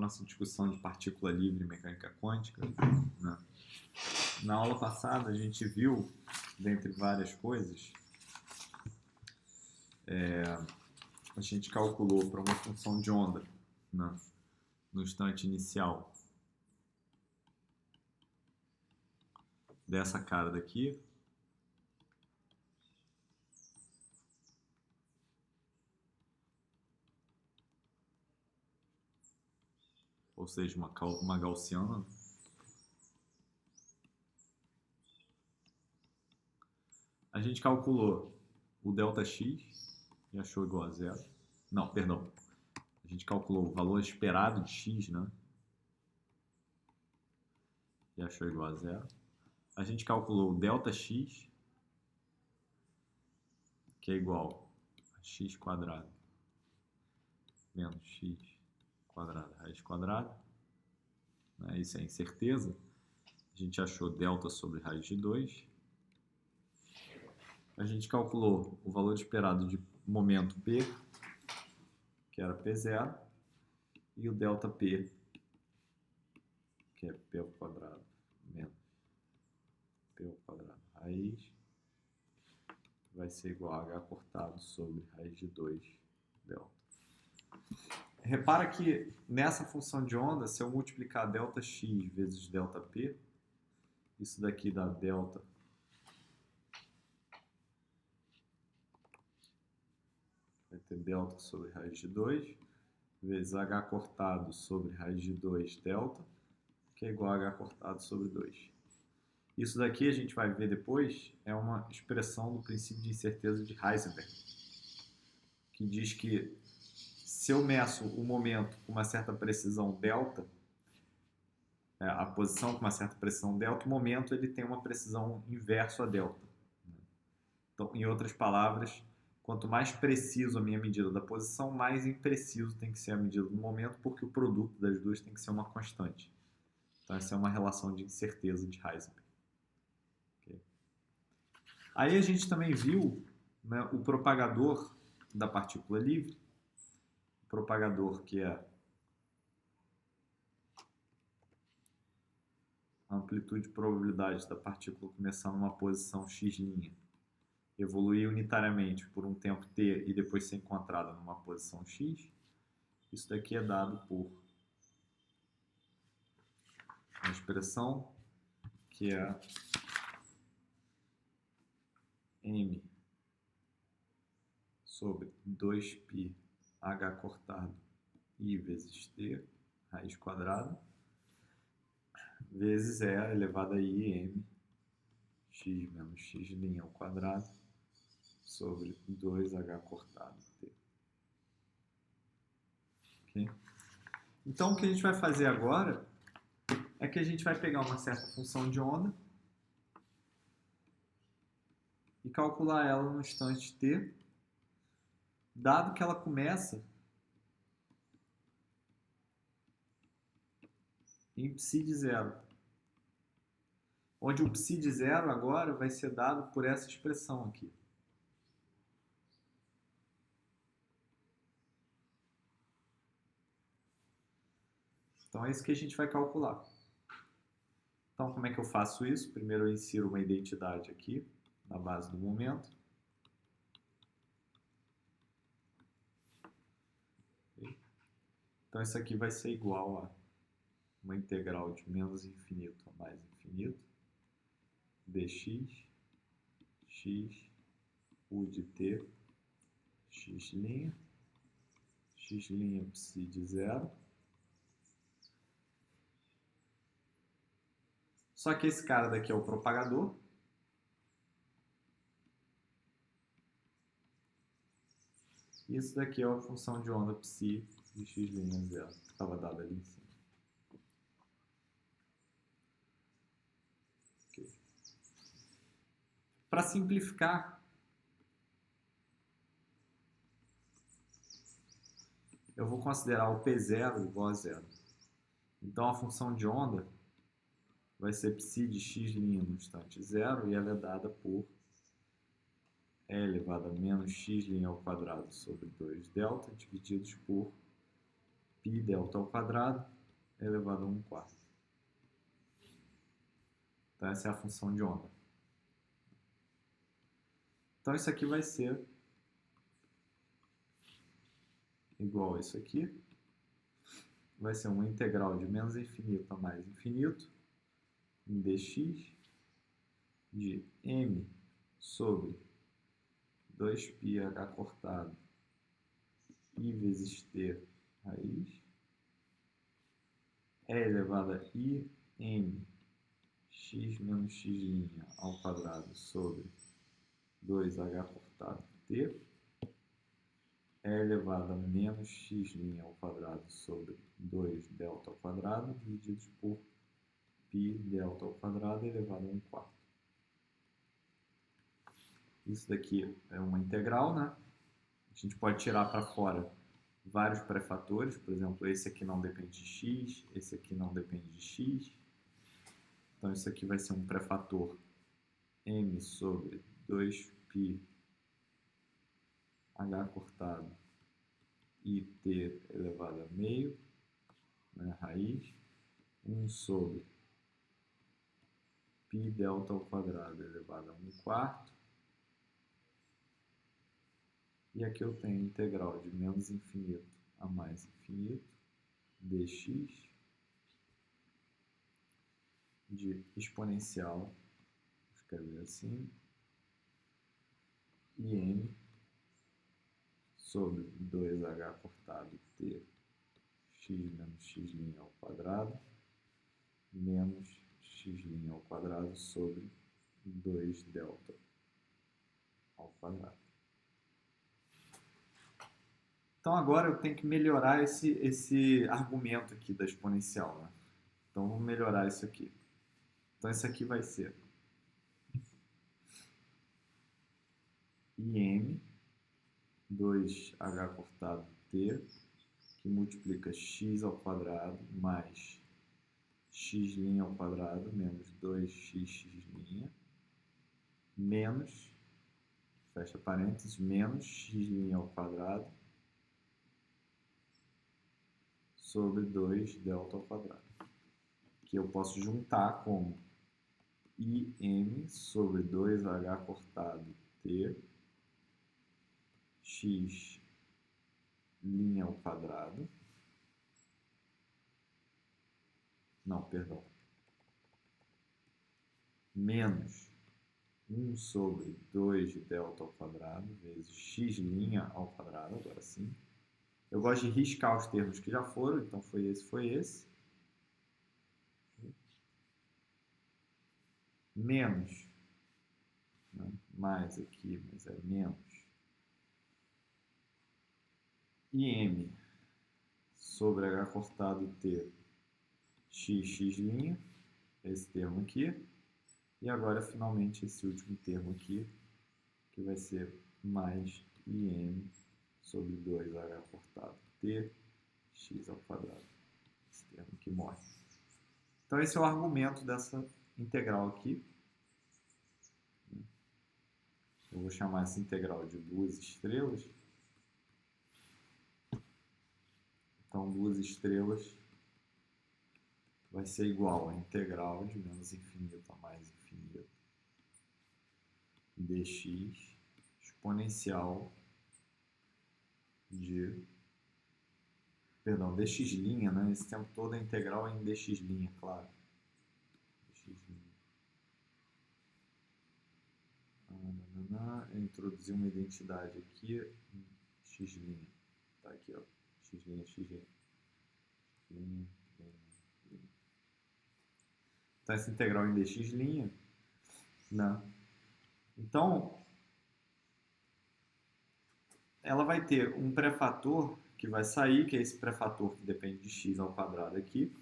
nossa discussão de partícula livre e mecânica quântica, né? Na aula passada a gente viu, dentre várias coisas, a gente calculou para uma função de onda, né, no instante inicial dessa cara daqui, ou seja, uma gaussiana. A gente calculou o ΔX e achou igual a zero. Não, perdão. A gente calculou o valor esperado de x, né? E achou igual a zero. A gente calculou o ΔX, que é igual a x quadrado menos x quadrado raiz quadrada. Né? Isso é incerteza. A gente achou delta sobre raiz de 2. A gente calculou o valor esperado de momento P, que era P0, e o ΔP, que é P ao quadrado menos P ao quadrado raiz, vai ser igual a H cortado sobre raiz de 2 delta. Repara que nessa função de onda, se eu multiplicar ΔX vezes ΔP, isso daqui dá delta vai ter delta sobre raiz de 2 vezes H cortado sobre raiz de 2 delta, que é igual a H cortado sobre 2. Isso daqui a gente vai ver depois, é uma expressão do princípio de incerteza de Heisenberg, que diz que se eu meço o momento com uma certa precisão delta, a posição com uma certa precisão delta, o momento ele tem uma precisão inverso a delta. Então, em outras palavras, quanto mais preciso a minha medida da posição, mais impreciso tem que ser a medida do momento, porque o produto das duas tem que ser uma constante. Então, essa é uma relação de incerteza de Heisenberg. Okay? Aí a gente também viu, né, o propagador da partícula livre, o propagador que é a amplitude de probabilidade da partícula começar numa posição x', evoluir unitariamente por um tempo t e depois ser encontrada numa posição x, isso daqui é dado por uma expressão que é m sobre 2π h cortado i vezes t, raiz quadrada, vezes e elevado a i m x menos x' ao quadrado sobre 2h cortado t. Okay? Então, o que a gente vai fazer agora é que a gente vai pegar uma certa função de onda e calcular ela no instante t, dado que ela começa em psi de zero, onde o psi de zero agora vai ser dado por essa expressão aqui. Então é isso que a gente vai calcular. Então como é que eu faço isso? Primeiro eu insiro uma identidade aqui na base do momento. Então isso aqui vai ser igual a uma integral de menos infinito a mais infinito, dx, x, u de t, x', x' psi de zero. Só que esse cara daqui é o propagador. E isso daqui é a função de onda psi de x' zero, que estava dada ali em cima. Okay. Para simplificar, eu vou considerar o P0 igual a zero. Então a função de onda vai ser psi de x' no instante zero e ela é dada por e elevado a menos x' ao quadrado sobre 2 delta divididos por π delta ao quadrado elevado a 1/4. Então essa é a função de onda. Então isso aqui vai ser igual a isso aqui. Vai ser uma integral de menos infinito a mais infinito em dx de m sobre 2πh cortado i vezes t raiz é elevado a i m x menos x' ao quadrado sobre 2h cortado t é elevado a menos x' ao quadrado sobre 2δ ao quadrado divididos por πδ ao quadrado elevado a 1/4. Isso daqui é uma integral, né? A gente pode tirar para fora vários pré-fatores, por exemplo, esse aqui não depende de x, esse aqui não depende de x. Então isso aqui vai ser um pré-fator m sobre 2π h cortado e t elevado a meio, né, raiz, 1 sobre πδ ao quadrado elevado a 1/4. E aqui eu tenho a integral de menos infinito a mais infinito, dx, de exponencial, vou escrever assim, im sobre 2h cortado t x menos x' ao quadrado menos x' ao quadrado sobre 2δ ao quadrado. Então agora eu tenho que melhorar esse argumento aqui da exponencial, né? Então vamos melhorar isso aqui. Então isso aqui vai ser im 2h cortado t, que multiplica x ao quadrado mais x' ao quadrado menos 2x', menos, fecha parênteses, menos x' ao quadrado sobre 2δ ao quadrado, que eu posso juntar como im sobre 2h cortado t x' ao quadrado, não, perdão, menos 1 sobre 2δ ao quadrado vezes x' ao quadrado, agora sim. Eu gosto de riscar os termos que já foram, então foi esse. Menos, né? Mais aqui, mas é menos. im sobre h cortado t x', esse termo aqui. E agora, finalmente, esse último termo aqui, que vai ser mais im sobre 2h cortado t x ao quadrado. Esse termo que morre. Então, esse é o argumento dessa integral aqui. Eu vou chamar essa integral de 2 estrelas. Então, 2 estrelas vai ser igual a integral de menos infinito a mais infinito dx exponencial de... Perdão, dx', né? Esse tempo todo a integral é em dx', claro. Eu introduzi uma identidade aqui em x'. Tá aqui, ó. X'. Então, essa integral em dx', né? Então, ela vai ter um pré-fator que vai sair, que é esse pré-fator que depende de x ao quadrado aqui,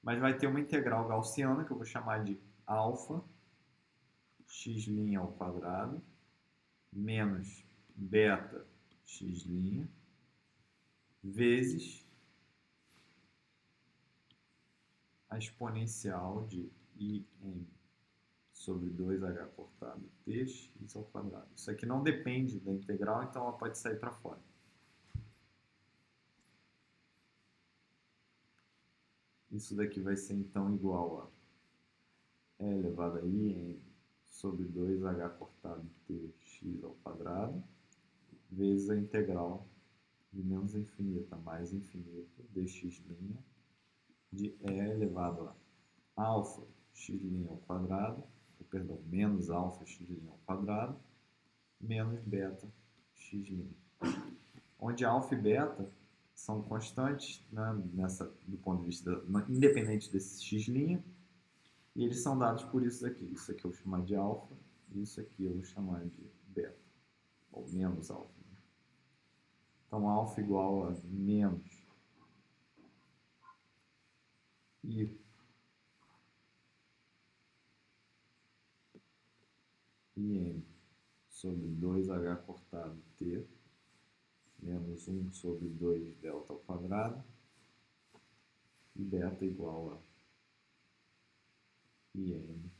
mas vai ter uma integral gaussiana, que eu vou chamar de alfa x' ao quadrado menos beta x' vezes a exponencial de im sobre 2h cortado tx ao quadrado. Isso aqui não depende da integral, então ela pode sair para fora. Isso daqui vai ser então igual a e elevado a i sobre 2h cortado tx ao quadrado vezes a integral de menos infinito a mais infinito dx' de e elevado a alfa x' ao quadrado, perdão, menos alfa x' ao quadrado menos beta x', onde alfa e beta são constantes, né, do ponto de vista independente desse x', e eles são dados por isso aqui. Isso aqui eu vou chamar de alfa, e isso aqui eu vou chamar de beta, ou menos alfa. Então, alfa igual a menos i m sobre 2h cortado t menos 1 sobre 2 delta ao quadrado, e beta igual a im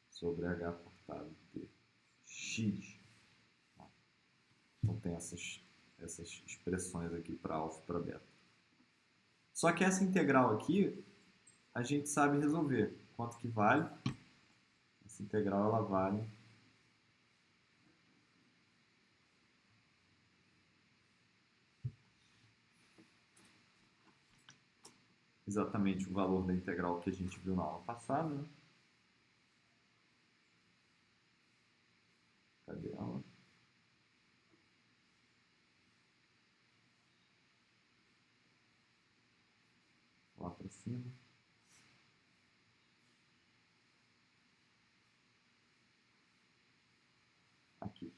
sobre h cortado t x. Então tem essas expressões aqui para alfa e para beta. Só que essa integral aqui, a gente sabe resolver. Quanto que vale? Essa integral ela vale exatamente o valor da integral que a gente viu na aula passada, né? Cadê ela? Lá para cima. Aqui.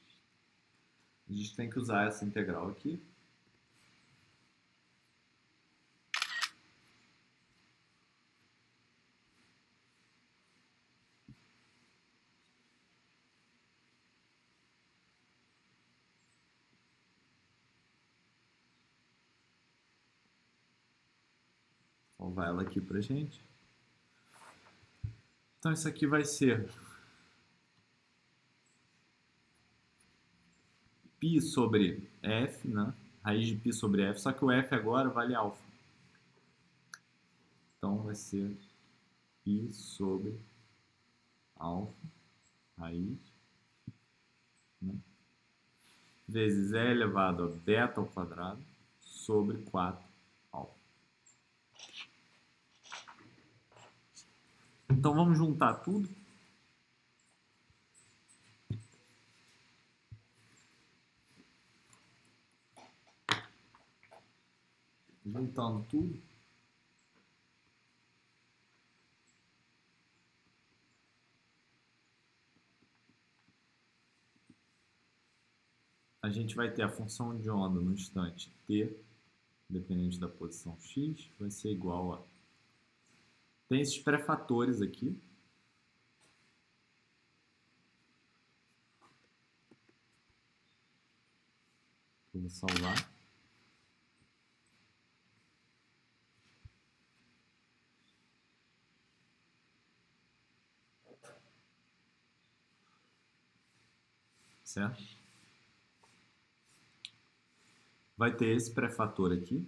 A gente tem que usar essa integral aqui. Vou salvar ela aqui pra gente. Então isso aqui vai ser π sobre f, né? Raiz de π sobre f, só que o f agora vale alfa. Então vai ser π sobre alfa, raiz, né? Vezes e elevado a beta ao quadrado sobre 4 alfa. Então vamos juntar tudo. Juntando tudo. A gente vai ter a função de onda no instante t, dependente da posição x, vai ser igual a... Tem esses pré-fatores aqui. Eu vou salvar. Certo? Vai ter esse pré-fator aqui.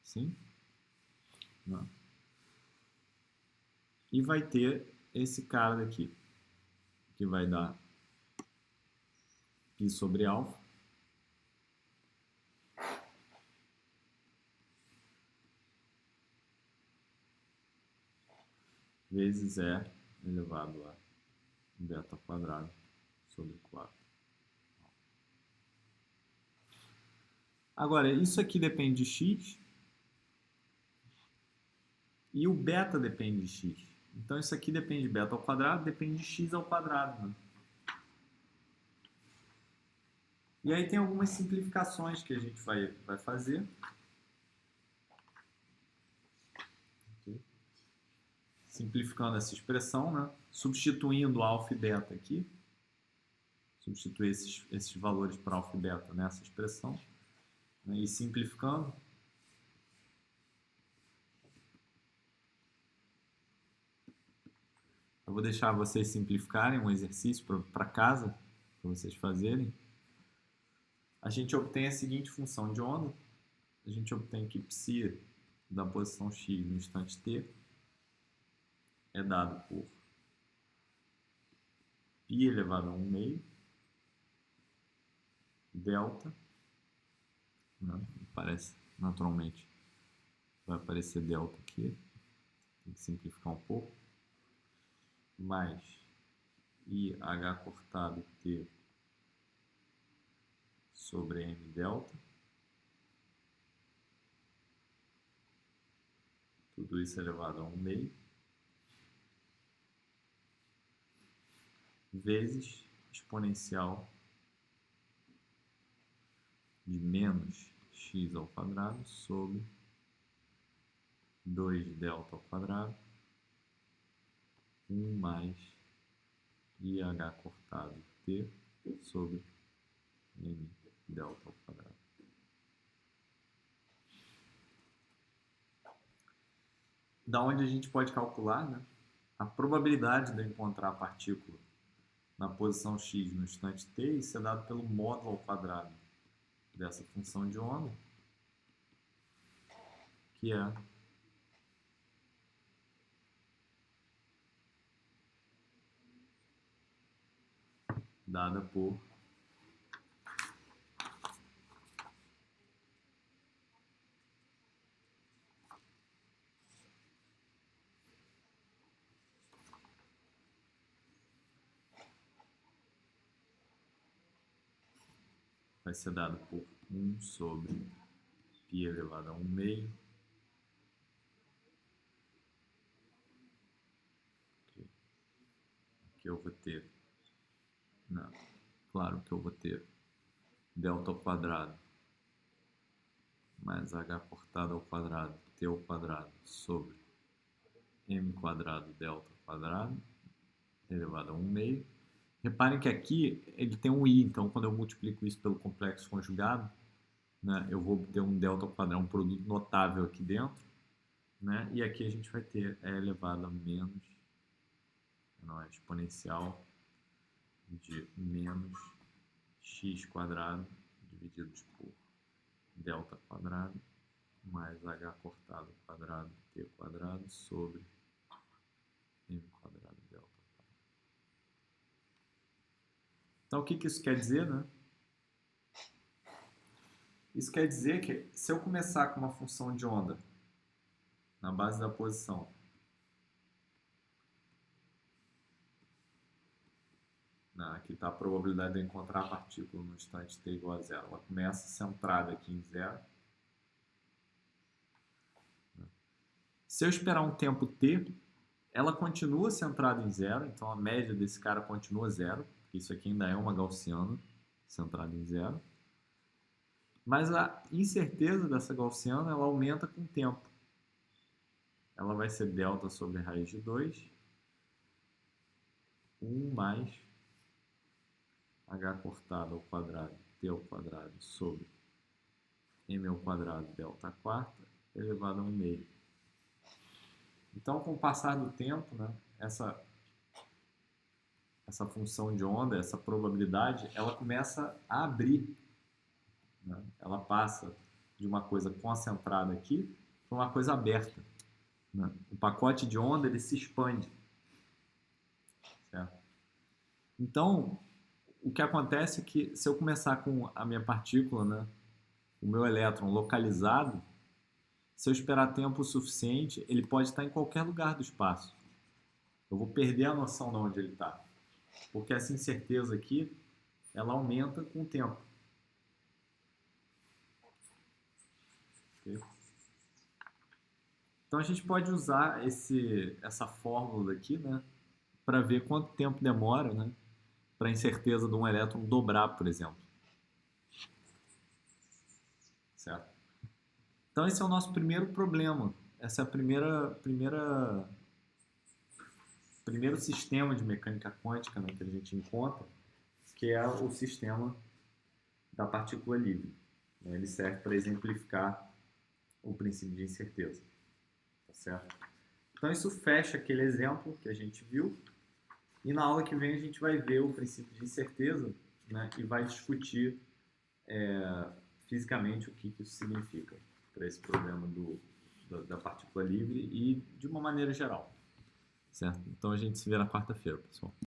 Sim? Não. E vai ter esse cara daqui, que vai dar π sobre alfa vezes e elevado a beta ao quadrado sobre 4. Agora, isso aqui depende de x e o beta depende de x. Então, isso aqui depende de beta ao quadrado, depende de x ao quadrado, né? E aí tem algumas simplificações que a gente vai fazer. Aqui. Simplificando essa expressão, né? Substituindo alfa e beta aqui. substituir esses valores para alfa e beta nessa expressão, né? E simplificando, eu vou deixar vocês simplificarem um exercício para casa, para vocês fazerem. A gente obtém a seguinte função de onda. A gente obtém que psi da posição x no instante t é dado por π elevado a 1 meio delta, né? Parece naturalmente, vai aparecer delta aqui, tem que simplificar um pouco, mais IH cortado T sobre M delta, tudo isso elevado a 1 meio, vezes exponencial de menos x ao quadrado sobre 2 delta ao quadrado, 1 mais IH cortado T sobre M delta ao quadrado. Da onde a gente pode calcular, né, a probabilidade de eu encontrar a partícula na posição x no instante t, isso é dado pelo módulo ao quadrado dessa função de onda, que é dada por vai ser dado por 1 sobre π elevado a 1 meio que eu vou ter, não, claro que eu vou ter delta ao quadrado mais h cortado ao quadrado, t ao quadrado, sobre m quadrado delta ao quadrado, elevado a 1 meio. Reparem que aqui ele tem um i, então quando eu multiplico isso pelo complexo conjugado, né, eu vou obter um delta ao quadrado, um produto notável aqui dentro, né, e aqui a gente vai ter e elevado a menos, não é, exponencial de menos x quadrado divididos por delta quadrado mais h cortado ao quadrado t quadrado sobre m quadrado delta quadrado. Então o que isso quer dizer, né? Isso quer dizer que se eu começar com uma função de onda na base da posição aqui está a probabilidade de eu encontrar a partícula no instante t igual a zero. Ela começa centrada aqui em zero. Se eu esperar um tempo t, ela continua centrada em zero, então a média desse cara continua zero. Isso aqui ainda é uma gaussiana centrada em zero. Mas a incerteza dessa gaussiana ela aumenta com o tempo. Ela vai ser delta sobre raiz de 2, 1 mais h cortado ao quadrado, t ao quadrado, sobre m ao quadrado, delta quarta, elevado a 1 meio. Então, com o passar do tempo, né, essa função de onda, essa probabilidade, ela começa a abrir. Né? Ela passa de uma coisa concentrada aqui para uma coisa aberta. Né? O pacote de onda ele se expande. Certo? Então, o que acontece é que se eu começar com a minha partícula, né, o meu elétron localizado, se eu esperar tempo suficiente, ele pode estar em qualquer lugar do espaço. Eu vou perder a noção de onde ele está. Porque essa incerteza aqui, ela aumenta com o tempo. Okay? Então a gente pode usar essa fórmula aqui, né, para ver quanto tempo demora, né, para a incerteza de um elétron dobrar, por exemplo. Certo? Então esse é o nosso primeiro problema. Essa é a primeiro sistema de mecânica quântica, né, que a gente encontra, que é o sistema da partícula livre. Ele serve para exemplificar o princípio de incerteza. Tá certo? Então isso fecha aquele exemplo que a gente viu. E na aula que vem a gente vai ver o princípio de incerteza, né, e vai discutir fisicamente o que isso significa para esse problema da partícula livre e de uma maneira geral. Certo? Então a gente se vê na quarta-feira, pessoal.